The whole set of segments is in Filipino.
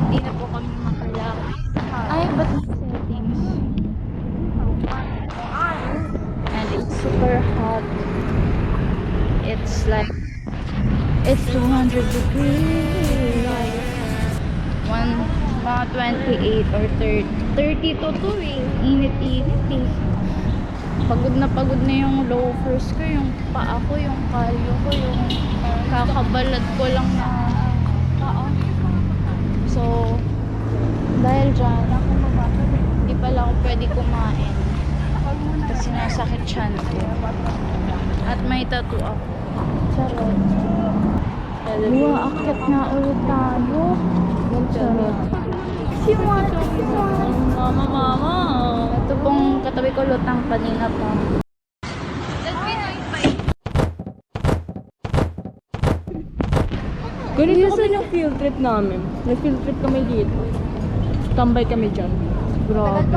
Hindi na po kami makalakad. Ay, ba't may settings? And it's super hot. It's like, it's 200 degrees. Mga 28 or 30 to 2 eh. Init-init eh. Pagod na yung loafers ko, yung paa ko, yung kalyo ko, yung kakabalad ko lang na paa. So, dahil dyan, hindi pala ako pwede kumain. Kasi nasakit tiyan ko. At may tattoo ako. Charot. Akyat na ulit tayo. Charot. Si Mama. Ito pong katabi ko lutang kanina pa. Ganito kami ng field trip namin. Nag-field trip kami dito. Tambay kami dyan. Grabe.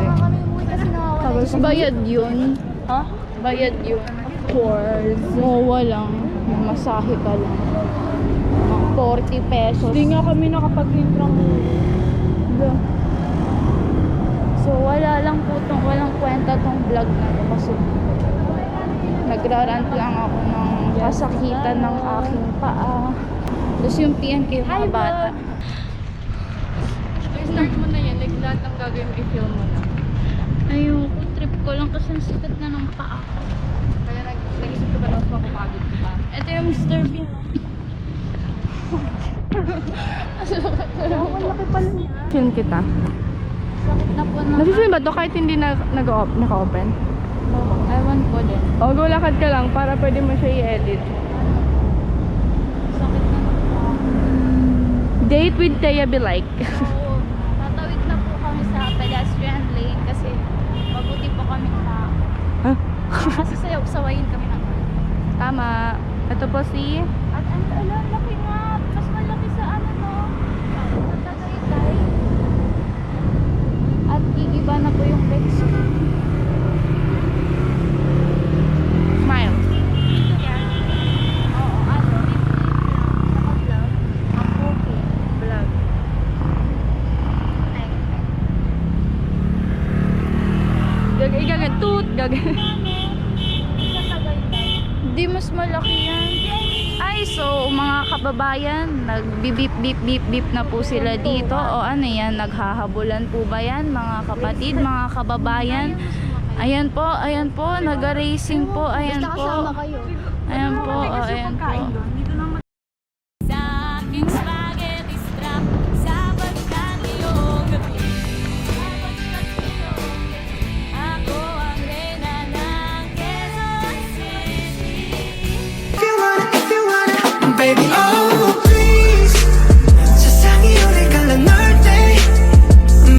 Tapos bayad yun. Ha? Bayad yun. Of course. Mowa lang. Masahe ka lang. Mga 40 pesos. Hindi nga kami nakapag-intrang. So wala lang po walang kwenta tong vlog na to kasi nagrarant lang ako ng kasakitan ng aking paa. Tapos yung PNK yung mga bata. I-start mo na yan. Like lahat ng gagawin mo, i-film mo na. Ayoko, trip ko lang kasi ang sakit na ng paa ko. Kaya nag-isip ko ba na mas makapagod ka? Ito yung Mr. Bean. Ang laki pala niya. Film kita. Sakit na po na. Nasi-film ba to kahit hindi naka-open? Ewan ko din. O, go lakad ka lang para pwede mo siya i-edit. Sakit na ng paa. Date with Thea Belike. So, tatawid na po kami sa pedestrian lane kasi mabuti po kami na Huh? kasi sayaw-sawayin kami ng Tama. Ito po si... at laki nga. Mas malaki sa ano no. Sa Tagaytay. At gigiba na po yung pegs. Smile. Oo, ano. Naka-vlog. Ang okay. Vlog. Gagantoot. Sa Tagaytay. Di mas malaki yan. Ay, so mga kababayan, nag-beep na po sila dito. O ano yan, naghahabulan po ba yan, mga kapatid, mga kababayan? Ayan po, nag-racing po, ayan po. Ayan po, ayan po. Baby